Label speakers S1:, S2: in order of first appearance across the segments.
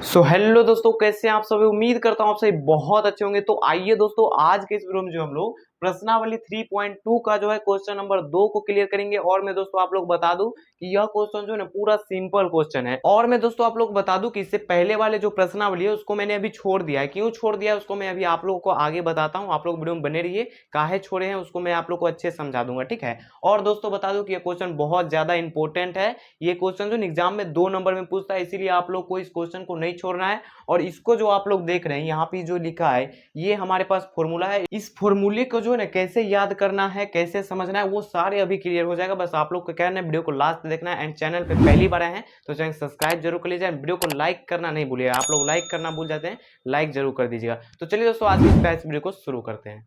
S1: So hello दोस्तों, कैसे हैं आप सभी। उम्मीद करता हूं आप सभी बहुत अच्छे होंगे। तो आइए दोस्तों, आज के इस वीडियो में जो हम लोग प्रश्नावली 3.2 का जो है क्वेश्चन नंबर 2 को क्लियर करेंगे। और मैं दोस्तों आप लोग बता दूं कि यह क्वेश्चन जो है ना पूरा सिंपल क्वेश्चन है। और मैं दोस्तों आप लोग बता दूं कि इससे पहले वाले जो प्रश्नावली है उसको मैंने अभी छोड़ दिया है। क्यों छोड़ दिया है उसको मैं अभी आप लोगों को आगे बताता हूँ। आप लोग वीडियो में बने रहिए, काहे छोड़े हैं उसको मैं आप लोग को अच्छे से समझा दूंगा, ठीक है। और दोस्तों बता दूं कि यह क्वेश्चन बहुत ज्यादा इंपॉर्टेंट है। ये क्वेश्चन जो एग्जाम में 2 नंबर में पूछता है, इसीलिए आप लोग को इस क्वेश्चन को नहीं छोड़ना है। और इसको जो आप लोग देख रहे हैं यहाँ पे जो लिखा है, ये हमारे पास फॉर्मूला है। इस फॉर्मूले को जो है ना कैसे याद करना है, कैसे समझना है, वो सारे अभी क्लियर हो जाएगा। बस आप लोग को कहना है वीडियो को लास्ट देखना है। एंड चैनल पे पहली बार आए हैं तो चैनल सब्सक्राइब जरूर कर लीजिए। वीडियो को लाइक करना नहीं भूलिएगा, आप लोग लाइक करना भूल जाते हैं, लाइक जरूर कर दीजिएगा। तो चलिए दोस्तों, आज की इस बैच वीडियो को शुरू करते हैं।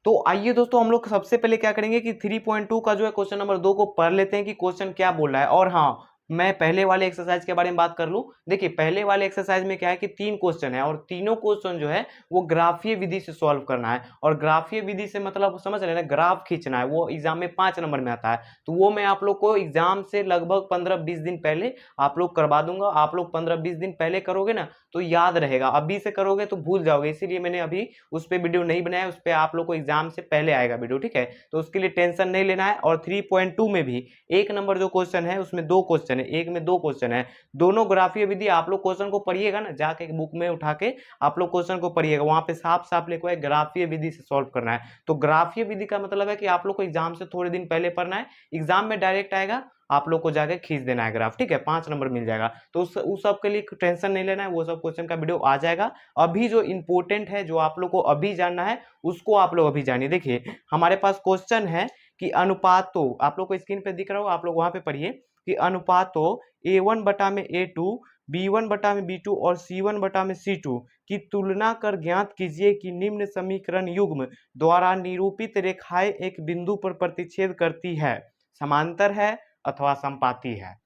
S1: तो आइए दोस्तों, हम लोग सबसे पहले क्या करेंगे कि 3.2 का जो है क्वेश्चन नंबर 2 को पढ़ लेते हैं कि क्वेश्चन क्या बोल रहा है। और हाँ, मैं पहले वाले एक्सरसाइज के बारे में बात कर लूं। देखिए, पहले वाले एक्सरसाइज में क्या है कि 3 क्वेश्चन है और तीनों क्वेश्चन जो है वो ग्राफीय विधि से सॉल्व करना है। और ग्राफीय विधि से मतलब समझ रहे हैं ना, ग्राफ खींचना है। वो एग्जाम में 5 नंबर में आता है। तो वो मैं आप लोग को एग्जाम से लगभग 15-20 दिन पहले आप लोग करवा दूंगा। आप लोग 15-20 दिन पहले करोगे ना तो याद रहेगा, अभी से करोगे तो भूल जाओगे। इसीलिए मैंने अभी उस पर वीडियो नहीं बनाया, उस पर आप लोग को एग्जाम से पहले आएगा वीडियो, ठीक है। तो उसके लिए टेंशन नहीं लेना है। और 3.2 में भी 1 नंबर जो क्वेश्चन है उसमें 2 क्वेश्चन है, एक में 2 क्वेश्चन है। दोनों ग्राफीय विधि आप लोग क्वेश्चन को पढ़िएगा ना, जाके बुक में उठा के आप लोग क्वेश्चन को पढ़िएगा, वहां पे साफ साफ लिखा है ग्राफीय विधि से सॉल्व करना है। तो ग्राफीय विधि का मतलब है कि आप लोग को एग्जाम से थोड़े दिन पहले पढ़ना है, एग्जाम में डायरेक्ट आएगा, आप लोग को जाके खींच देना है ग्राफ, ठीक है। 5 नंबर मिल जाएगा। तो उस सब के लिए टेंशन नहीं लेना है, वो सब क्वेश्चन का वीडियो आ जाएगा। अभी जो इंपॉर्टेंट है, जो आप लोग को अभी जानना है, उसको आप लोग अभी जानिए। देखिए, हमारे पास क्वेश्चन है कि अनुपातों, आप लोग को स्क्रीन पे दिख रहा होगा, आप लोग वहां पे पढ़िए कि अनुपातों A1 बटा में A2, B1 बटा में B2 और C1 बटा में C2 की तुलना कर ज्ञात कीजिए कि निम्न समीकरण युग्म द्वारा निरूपित रेखाएं एक बिंदु पर प्रतिच्छेद करती है, समांतर है अथवा संपाती है।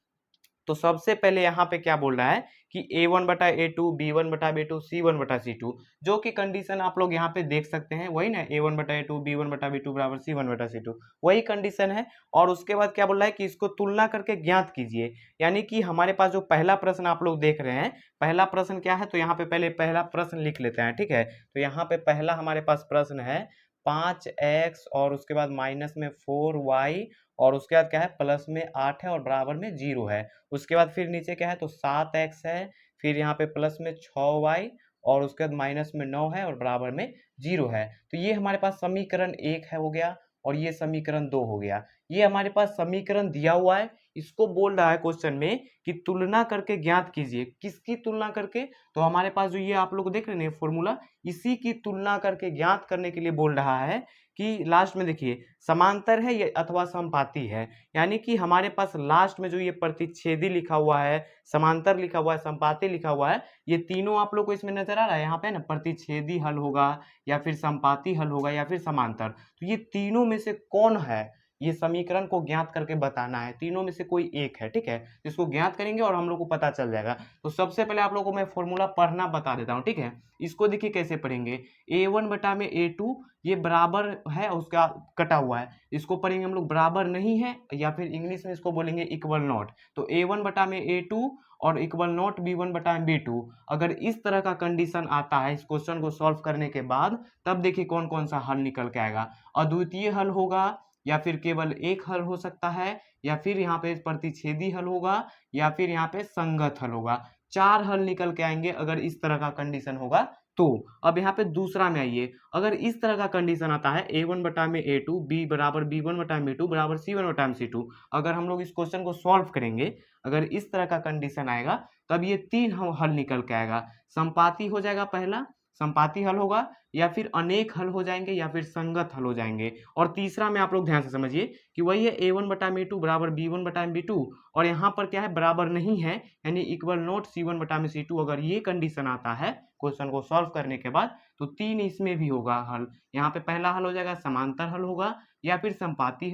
S1: तो सबसे पहले यहाँ पे क्या बोल रहा है कि A1 बटा A2, B1 बटा B2, C1 बटा C2, जो कि कंडीशन आप लोग यहाँ पे देख सकते हैं, वही ना, A1 बटा A2, B1 बटा B2 बराबर C1 बटा C2, वही कंडीशन है। और उसके बाद क्या बोल रहा है कि इसको तुलना करके ज्ञात कीजिए। यानी कि हमारे पास जो पहला प्रश्न आप लोग देख रहे हैं, पहला प्रश्न क्या है, तो यहाँ पे पहले पहला प्रश्न लिख लेते हैं, ठीक है। तो यहाँ पे पहला हमारे पास प्रश्न है 5x और उसके बाद माइनस में 4y और उसके बाद क्या है, प्लस में 8 है और बराबर में 0 है। उसके बाद फिर नीचे क्या है, तो 7x है, फिर यहाँ पे प्लस में 6y और उसके बाद माइनस में 9 है और बराबर में 0 है। तो ये हमारे पास समीकरण 1 है, हो गया। और ये समीकरण 2 हो गया। ये हमारे पास समीकरण दिया हुआ है। इसको बोल रहा है क्वेश्चन में कि तुलना करके ज्ञात कीजिए। किसकी तुलना करके, तो हमारे पास जो ये आप लोग देख रहे हैं फॉर्मूला, इसी की तुलना करके ज्ञात करने के लिए बोल रहा है कि लास्ट में देखिए समांतर है या अथवा समपाती है। यानी कि हमारे पास लास्ट में जो ये प्रतिच्छेदी लिखा हुआ है, समांतर लिखा हुआ है, संपाती लिखा हुआ है, ये तीनों आप लोग को इसमें नजर आ रहा है यहाँ पे ना, प्रतिच्छेदी हल होगा या फिर संपाती हल होगा या फिर समांतर। तो ये तीनों में से कौन है, ये समीकरण को ज्ञात करके बताना है। तीनों में से कोई एक है, ठीक है। इसको ज्ञात करेंगे और हम लोग को पता चल जाएगा। तो सबसे पहले आप लोगों को मैं फॉर्मूला पढ़ना बता देता हूँ, ठीक है। इसको देखिए कैसे पढ़ेंगे, A1 बटा में A2 ये बराबर है, उसका कटा हुआ है, इसको पढ़ेंगे हम लोग बराबर नहीं है, या फिर इंग्लिश में इसको बोलेंगे इक्वल नॉट। तो A1 बटा में A2 और इक्वल नॉट B1 बटा में B2। अगर इस तरह का कंडीशन आता है इस क्वेश्चन को सॉल्व करने के बाद, तब देखिए कौन कौन सा हल निकल के आएगा। अद्वितीय हल होगा, या फिर केवल एक हल हो सकता है, या फिर यहाँ पे प्रतिच्छेदी हल होगा, या फिर यहाँ पे संगत हल होगा। 4 हल निकल के आएंगे अगर इस तरह का कंडीशन होगा तो। अब यहाँ पे दूसरा में आइए, अगर इस तरह का कंडीशन आता है A1 बटा में A2, B बराबर B1 बटा में B2 बराबर C1 बटा में C2, अगर हम लोग इस क्वेश्चन को सॉल्व करेंगे, अगर इस तरह का कंडीशन आएगा, तब ये 3 हल निकल के आएगा। संपाती हो जाएगा पहला, संपाती हल होगा, या फिर अनेक हल हो जाएंगे, या फिर संगत हल हो जाएंगे। और तीसरा में आप लोग ध्यान से समझिए कि वही है A1 बटा में A2 बराबर B1 बटा में B2, और यहाँ पर क्या है, बराबर नहीं है, यानी इक्वल नॉट C1 बटा में C2। अगर ये कंडीशन आता है क्वेश्चन को सॉल्व करने के बाद, तो 3 इसमें भी होगा हल। यहाँ पे पहला हल हो जाएगा समांतर हल होगा, या फिर संपाती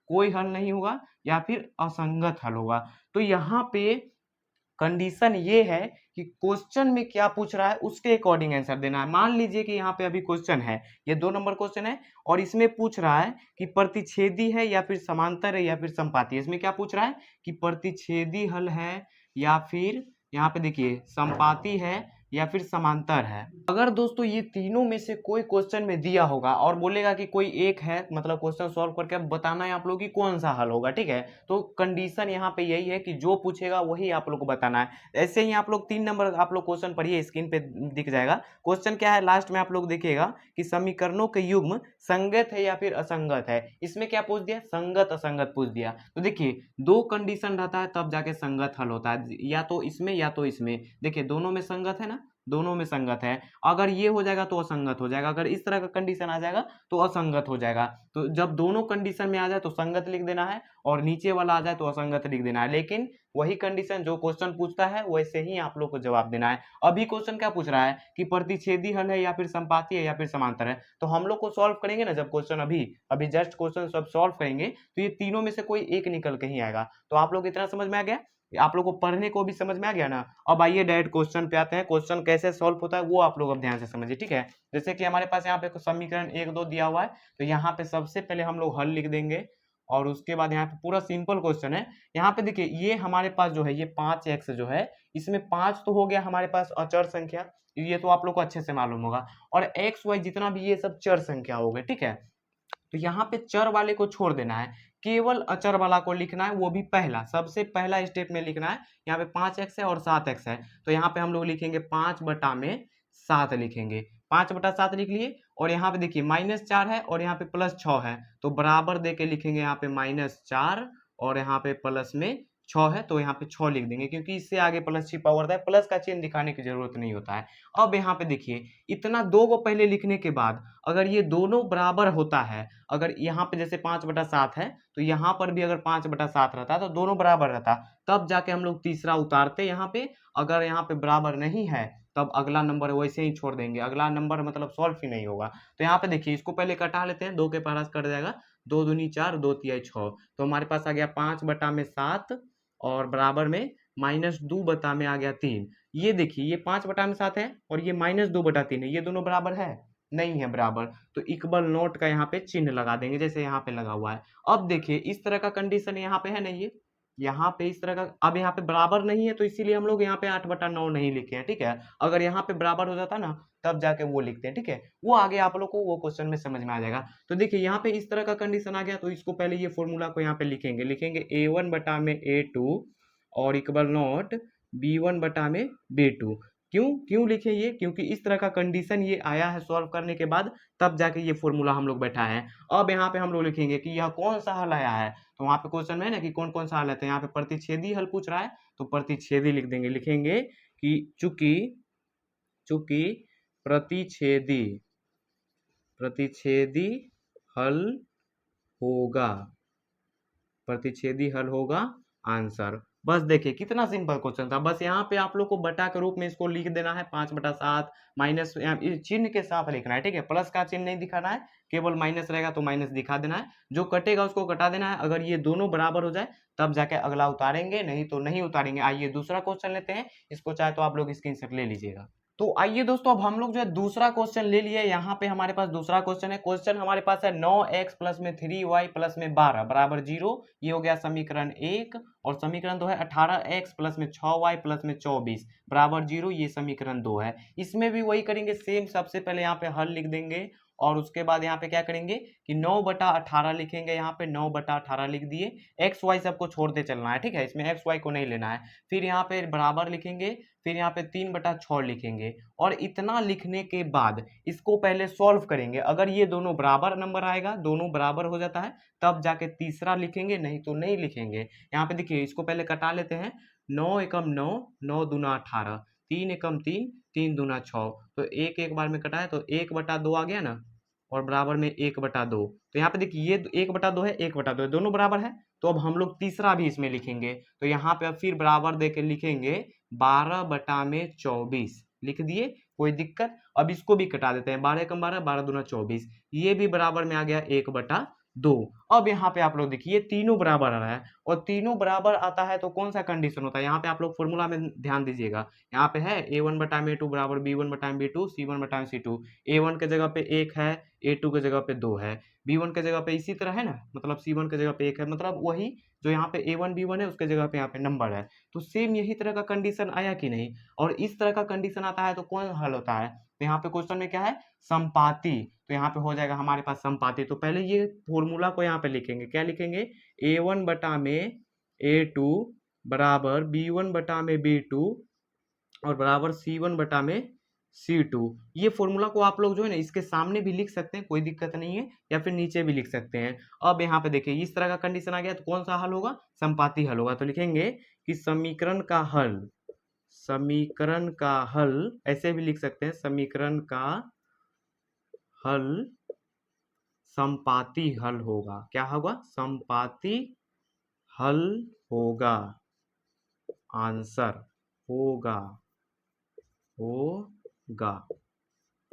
S1: कोई हल नहीं होगा, या फिर असंगत हल होगा। तो यहाँ पे कंडीशन ये है कि क्वेश्चन में क्या पूछ रहा है उसके अकॉर्डिंग आंसर देना है। मान लीजिए कि यहाँ पे अभी क्वेश्चन है, ये 2 नंबर क्वेश्चन है और इसमें पूछ रहा है कि प्रतिच्छेदी है या फिर समांतर है या फिर समपाती है। इसमें क्या पूछ रहा है कि प्रतिच्छेदी हल है या फिर यहाँ पे देखिए समपाती है या फिर समांतर है। अगर दोस्तों ये तीनों में से कोई क्वेश्चन में दिया होगा और बोलेगा कि कोई एक है, मतलब क्वेश्चन सॉल्व करके अब बताना है आप लोग कि कौन सा हल होगा, ठीक है। तो कंडीशन यहाँ पे यही है कि जो पूछेगा वही आप लोग को बताना है। ऐसे ही आप लोग 3 नंबर आप लोग क्वेश्चन पढ़िए, स्क्रीन पे दिख जाएगा। क्वेश्चन क्या है लास्ट में आप लोग देखिएगा कि समीकरणों के युग्म संगत है या फिर असंगत है। इसमें क्या पूछ दिया, संगत असंगत पूछ दिया। तो देखिए 2 कंडीशन रहता है तब जाके संगत हल होता है, या तो इसमें या तो इसमें। देखिए दोनों में संगत है ना, दोनों में संगत है। अगर ये हो जाएगा तो असंगत हो जाएगा, अगर इस तरह का कंडीशन आ जाएगा तो असंगत हो जाएगा। तो जब दोनों कंडीशन में आ जाए तो संगत लिख देना है और नीचे वाला आ जाए तो असंगत लिख देना है। लेकिन वही कंडीशन जो क्वेश्चन पूछता है वैसे ही आप लोग को जवाब देना है। अभी क्वेश्चन क्या पूछ रहा है कि प्रतिच्छेदी हल है या फिर समपाती है या फिर समांतर है। तो हम लोग को सॉल्व करेंगे ना, जब क्वेश्चन अभी जस्ट क्वेश्चन सब सॉल्व करेंगे तो ये तीनों में से कोई एक निकल के ही आएगा। तो आप लोग इतना समझ में आ गया, आप लोग को पढ़ने को भी समझ में आ गया ना। अब आइए डायरेक्ट क्वेश्चन पे आते हैं। क्वेश्चन कैसे सॉल्व होता है वो आप लोग अब ध्यान से समझिए, ठीक है। जैसे कि हमारे पास यहाँ पे समीकरण 1 2 दिया हुआ है, तो यहाँ पे सबसे पहले हम लोग हल लिख देंगे और उसके बाद यहाँ पे पूरा सिंपल क्वेश्चन है। यहाँ पे देखिए ये हमारे पास जो है ये 5x जो है, इसमें 5 तो हो गया हमारे पास अचर संख्या, ये तो आप लोग को अच्छे से मालूम होगा। और x y जितना भी ये सब चर संख्या हो गए, ठीक है। तो यहाँ पे चर वाले को छोड़ देना है, केवल अचर वाला को लिखना है, वो भी पहला सबसे पहला स्टेप में लिखना है। यहाँ पे 5x है और 7x है, तो यहाँ पे हम लोग लिखेंगे 5/7 लिखेंगे, 5/7 लिख लिए। और यहाँ पे देखिए -4 है और यहाँ पे +6 है, तो बराबर दे के लिखेंगे यहाँ पे -4 और यहाँ पे प्लस में 6 है, तो यहाँ पे 6 लिख देंगे क्योंकि इससे आगे प्लस की पावर है, प्लस का चिन्ह दिखाने की जरूरत नहीं होता है। अब यहाँ पे देखिए इतना 2 को पहले लिखने के बाद अगर ये दोनों बराबर होता है, अगर यहाँ पे जैसे 5/7 है तो यहाँ पर भी अगर 5/7 रहता तो दोनों बराबर रहता, तब जाके हम लोग तीसरा उतारते यहाँ पे। अगर यहाँ पे बराबर नहीं है तब अगला नंबर वैसे ही छोड़ देंगे, अगला नंबर मतलब सॉल्व ही नहीं होगा। तो यहाँ पे देखिए इसको पहले कटा लेते हैं, 2 के पास कट जाएगा, 2 दूनी 4 2 तिहाई 6, तो हमारे पास आ गया 5/7 और बराबर में -2 में आ गया 3। ये देखिए ये 5/7 है और ये -2/3 है, ये दोनों बराबर है नहीं है बराबर, तो इक्वल नोट का यहाँ पे चिन्ह लगा देंगे जैसे यहाँ पे लगा हुआ है। अब देखिए इस तरह का कंडीशन यहाँ पे है नहीं, ये यहाँ पे इस तरह का, अब यहाँ पे बराबर नहीं है तो इसीलिए हम लोग यहाँ पे 8/9 नहीं लिखे हैं, ठीक है। अगर यहाँ पे बराबर हो जाता ना तब जाके वो लिखते हैं, ठीक है। वो आगे आप लोग को वो क्वेश्चन में समझ में आ जाएगा। तो देखिए यहाँ पे इस तरह का कंडीशन आ गया, तो इसको पहले ये फॉर्मूला को यहाँ पे लिखेंगे A1/A2 और इक्वल नॉट B1/B2। क्यों लिखे ये, क्योंकि इस तरह का कंडीशन ये आया है सॉल्व करने के बाद, तब जाके ये फॉर्मूला हम लोग बैठा है। अब यहाँ पे हम लोग लिखेंगे कि यह कौन सा हल आया है, तो वहाँ पे क्वेश्चन में है ना कि कौन कौन सा हल है, तो यहाँ पे प्रतिच्छेदी हल पूछ रहा है तो प्रतिच्छेदी लिख देंगे। लिखेंगे कि चूंकि प्रतिच्छेदी हल होगा, प्रतिच्छेदी हल होगा आंसर। बस देखिए कितना सिंपल क्वेश्चन था। बस यहाँ पे आप लोग को बटा के रूप में इसको लिख देना है 5/7 माइनस चिन्ह के साथ लिखना है, ठीक है। प्लस का चिन्ह नहीं दिखाना है, केवल माइनस रहेगा तो माइनस दिखा देना है, जो कटेगा उसको कटा देना है। अगर ये दोनों बराबर हो जाए तब जाके अगला उतारेंगे, नहीं तो नहीं उतारेंगे। आइए दूसरा क्वेश्चन लेते हैं, इसको चाहे तो आप लोग स्क्रीनशॉट ले लीजिएगा। तो आइए दोस्तों अब हम लोग जो है दूसरा क्वेश्चन ले लिए। यहाँ पे हमारे पास दूसरा क्वेश्चन है, क्वेश्चन हमारे पास है 9x प्लस में 3y प्लस में 12 बराबर 0। ये हो गया समीकरण 1। और समीकरण 2 है 18x प्लस में 6y प्लस में 24 बराबर 0, ये समीकरण 2 है। इसमें भी वही करेंगे सेम, सबसे पहले यहाँ पे हल लिख देंगे और उसके बाद यहाँ पे क्या करेंगे कि 9/18 लिखेंगे, यहाँ पे 9/18 लिख दिए। एक्स वाई सबको छोड़ते चलना है, ठीक है, इसमें एक्स वाई को नहीं लेना है। फिर यहाँ पे बराबर लिखेंगे, फिर यहाँ पे 3/6 लिखेंगे। और इतना लिखने के बाद इसको पहले सॉल्व करेंगे। अगर ये दोनों बराबर नंबर आएगा, दोनों बराबर हो जाता है, तब जाके तीसरा लिखेंगे, नहीं तो नहीं लिखेंगे। यहाँ पे देखिए इसको पहले कटा लेते हैं। 9 एकम 9, 9 दूना 18, 3 एकम 3, 3 दूना 6, तो एक एक बार में कटा है तो 1/2 आ गया ना, और बराबर में 1/2। तो यहाँ पे देखिए ये 1/2 है, 1/2 है, दोनों बराबर है। तो अब हम लोग तीसरा भी इसमें लिखेंगे, तो यहाँ पे अब फिर बराबर देके लिखेंगे 12/24 लिख दिए, कोई दिक्कत। अब इसको भी कटा देते हैं, 12 एकम 12, 12 दूना 24, ये भी बराबर में आ गया 1/2। अब यहाँ पे आप लोग देखिए ये तीनों बराबर आ रहा है और तीनों बराबर आता है तो कौन सा कंडीशन होता है, यहाँ पे आप लोग फॉर्मूला में ध्यान दीजिएगा। यहाँ पे है a1 बटा में a2 बराबर b1 बटा में b2 c1 बटा में c2। a1 के जगह पे 1 है, a2 के जगह पे 2 है, b1 के जगह पे इसी तरह है ना, मतलब c1 के जगह पे 1 है, मतलब वही जो यहाँ पे a1 b1 है उसके जगह पे यहाँ पे नंबर है। तो सेम यही तरह का कंडीशन आया कि नहीं, और इस तरह का कंडीशन आता है तो कौन हल होता है, तो यहाँ पे क्वेश्चन में क्या है, संपाती। तो यहाँ पे हो जाएगा हमारे पास संपाती। तो पहले ये फॉर्मूला को यहाँ पे लिखेंगे, क्या लिखेंगे, a1 बटा में a2 बराबर b1 बटा में b2 और बराबर c1 बटा में c2। ये फॉर्मूला को आप लोग जो है ना इसके सामने भी लिख सकते हैं, कोई दिक्कत नहीं है, या फिर नीचे भी लिख सकते हैं। अब यहाँ पे देखिए इस तरह का कंडीशन आ गया तो कौन सा हल होगा, संपाती हल होगा। तो लिखेंगे कि समीकरण का हल, समीकरण का हल ऐसे भी लिख सकते हैं, समीकरण का हल संपाती हल होगा। क्या होगा, संपाती हल होगा, आंसर होगा, होगा।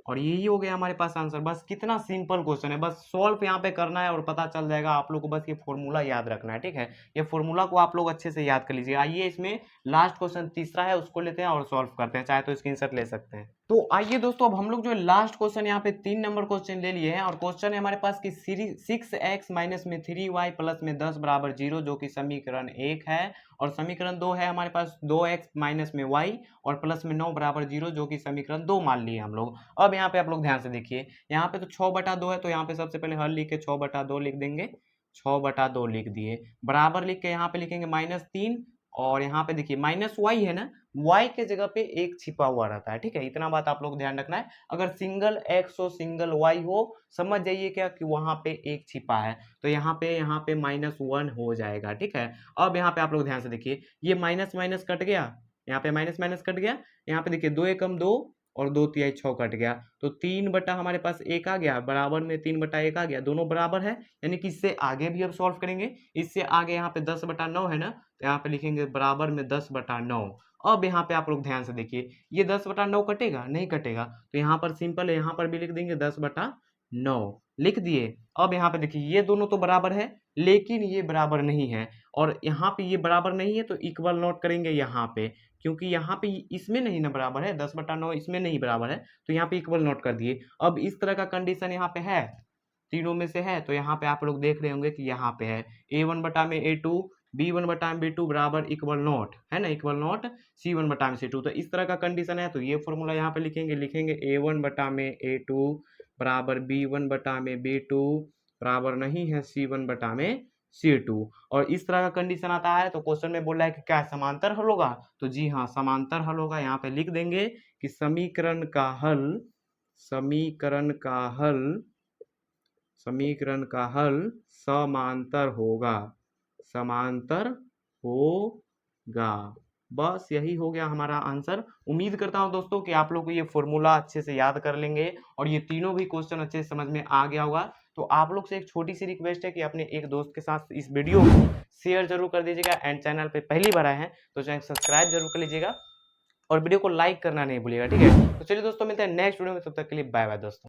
S1: और यही हो गया हमारे पास आंसर। बस कितना सिंपल क्वेश्चन है, बस सॉल्व यहाँ पे करना है और पता चल जाएगा आप लोग को। बस ये फॉर्मूला याद रखना है, ठीक है, ये फॉर्मूला को आप लोग अच्छे से याद कर लीजिए। आइए इसमें लास्ट क्वेश्चन तीसरा है उसको लेते हैं और सॉल्व करते हैं, चाहे तो स्क्रीनशॉट ले सकते हैं। तो आइए दोस्तों अब हम लोग जो है लास्ट क्वेश्चन यहाँ पे 3 नंबर क्वेश्चन ले लिए हैं और क्वेश्चन है हमारे पास कि 6x माइनस में 3y प्लस में 10 बराबर 0 जो कि समीकरण 1 है, और समीकरण 2 है हमारे पास 2x माइनस में y और प्लस में 9 बराबर 0 जो कि समीकरण 2 मान लिए हम लोग। अब यहाँ पे आप लोग ध्यान से देखिए, यहाँ पे तो 6/2 है, तो यहाँ पे सबसे पहले हल लिख के 6/2 लिख देंगे, 6/2 लिख दिए, बराबर लिख के यहाँ पे लिखेंगे -3, और यहाँ पे देखिए माइनस वाई है ना, y के जगह पे एक छिपा हुआ रहता है, ठीक है, इतना बात आप लोग ध्यान रखना है। अगर सिंगल x हो सिंगल y हो, समझ जाइए क्या कि वहां पे एक छिपा है, तो यहाँ पे -1 हो जाएगा, ठीक है। अब यहाँ पे आप लोग ध्यान से देखिए, ये माइनस माइनस कट गया, यहाँ पे माइनस माइनस कट गया, यहाँ पे देखिए 2 एकम 2 और 2 तिहाई 6 कट गया, तो 3 बटा हमारे पास 1 आ गया, बराबर में 3 बटा 1 आ गया, दोनों बराबर है, यानी कि इससे आगे भी अब सॉल्व करेंगे। इससे आगे यहाँ पे 10/9 है ना, तो यहाँ पे लिखेंगे बराबर में 10/9। अब यहाँ पे आप लोग ध्यान से देखिए, ये 10/9 कटेगा, नहीं कटेगा, तो यहाँ पर सिंपल है, यहाँ पर भी लिख देंगे 10/9 लिख दिए। अब यहाँ पे देखिए ये दोनों तो बराबर है, लेकिन ये बराबर नहीं है, और यहाँ पे ये बराबर नहीं है तो इक्वल नोट करेंगे यहाँ पे, क्योंकि यहाँ पे इसमें नहीं ना बराबर है, 10/9 इसमें नहीं बराबर है, तो यहाँ पे इक्वल नोट कर दिए। अब इस तरह का कंडीशन यहाँ पे है, तीनों में से है, तो यहाँ पे आप लोग देख रहे होंगे कि यहाँ पे है a1 बटा में a2 b1 बटा में b2 बराबर इक्वल नोट है ना, इक्वल नोट c1 बटा में c2। तो इस तरह का कंडीशन है, तो ये फॉर्मूला यहाँ पे लिखेंगे a1 बटा में a2 बराबर b1 बटा में b2 बराबर नहीं है c1 बटा में c2। और इस तरह का कंडीशन आता है तो क्वेश्चन में बोल रहा है कि क्या समांतर हल होगा, तो जी हाँ समांतर हल होगा। यहाँ पे लिख देंगे कि समीकरण का हल, समीकरण का हल, समीकरण का हल समांतर होगा, समांतर होगा। बस यही हो गया हमारा आंसर। उम्मीद करता हूं दोस्तों कि आप लोग को ये फॉर्मूला अच्छे से याद कर लेंगे और ये तीनों भी क्वेश्चन अच्छे से समझ में आ गया होगा। तो आप लोग से एक छोटी सी रिक्वेस्ट है कि अपने एक दोस्त के साथ इस वीडियो को शेयर जरूर कर दीजिएगा, एंड चैनल पे पहली बार आए हैं तो चैनल सब्सक्राइब जरूर कर लीजिएगा और वीडियो को लाइक करना नहीं भूलिएगा, ठीक है। तो चलिए दोस्तों मिलते हैं नेक्स्ट वीडियो में, तब तक के लिए बाय बाय दोस्तों।